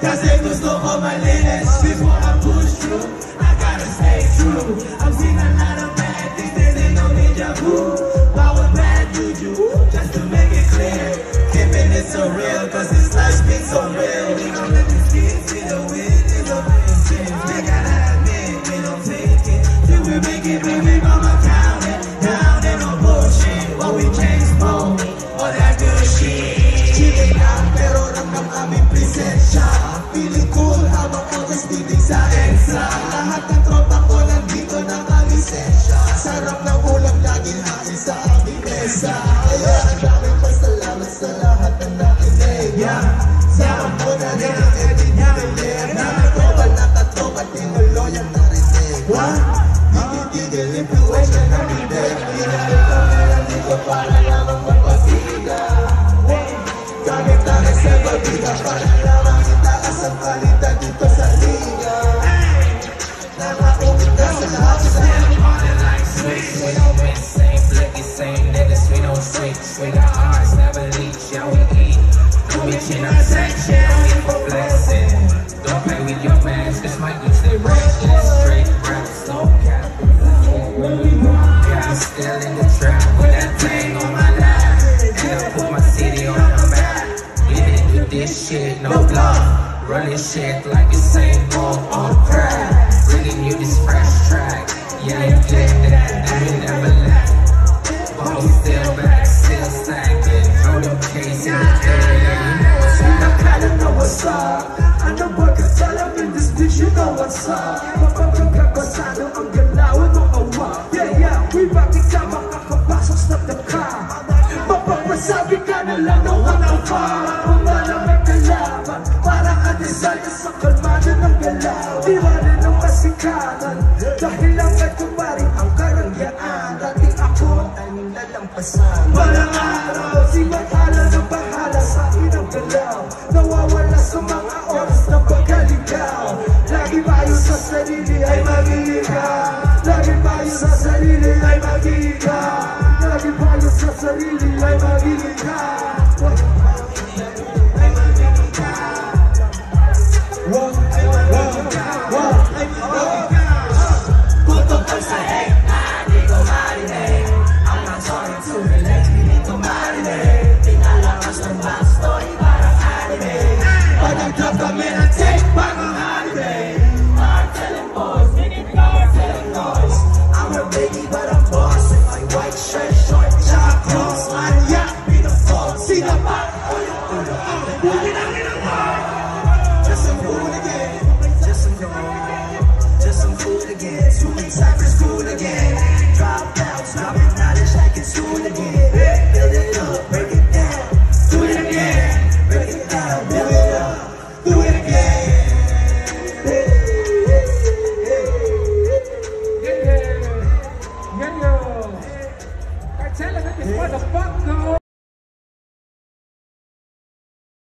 Kasi gusto ko malinis. Before I push through, I gotta stay true. I've seen a lot of bad things, they say no deja vu. Power bad juju, just to make it clear. Keeping it so real, cause this life's been so real. We don't let these kids see the wind, it's amazing. They gotta admit, we don't take it till we make it, baby mama count it. Down and no bullshit, while we change smoke, all that good shit. Chilling lang, pero ramdam aming presensya. Feeling cool, habang kagas titig sa extra. Lahat ng tropa ko nandito nakalisensya. Sarap ng ulam, laging hain sa aming mesa. Kaya ang daming pasalamat sa lahat ng nakinig. Sama mo na rin ang edit niya. Namin ko ba nakato at tinuloy ang narinig. Tigil-tigil, influensya na bibig. Pinagin kami nandito para lamang magpasiga. Gamit lang ang salbabiga para lamang itaas ang kalidad dito sa liga. Nakaumit na sa lahat sa We don't miss, same flicky, same niggas, we don't switch. We got hearts, never leech, yeah we eat. Don't be chin up section, only for blessing. Don't play with your mans, this might be stay reckless. Straight raps, no cap. Yeah, I'm still in the trap with that thing on my lap. And I put my city on the map. We didn't do this shit, no bluff. Running shit like the same ball on crack. Bringing you this fresh track. Yeah, you get that, and you never left. But we still back, still stacking. Throw them case in the area, you know what's up. I kinda know what's up. I know what can tell them in this bitch, you know what's up. Mapapagkakasado ang galawan ng awa. Yeah, we back ikaw makakapasok sa daka. Mapapasabi ka na lang na walang pa. Kung malamig kalaban, para ka-design sa kalmado ng galaw. Di rin ang kasikatan, dahil lang at kumarin ang karangyaan. Dati ako ay nilalampasan. Walang araw, siwag ala ng bahala sa inang galaw. Nawawala sa mga oras na pagkaligaw. Lagi tayo sa sarili ay mag-iigaw. Lagi tayo sa sarili ay mag-iigaw. Lagi tayo sa sarili ay mag-iigaw. Putok ang sahig na di ko marinig. I'm not talking to the legs, hindi ko marinig. Pinalakas ng backstory parang anime. Pag nag-drop kami na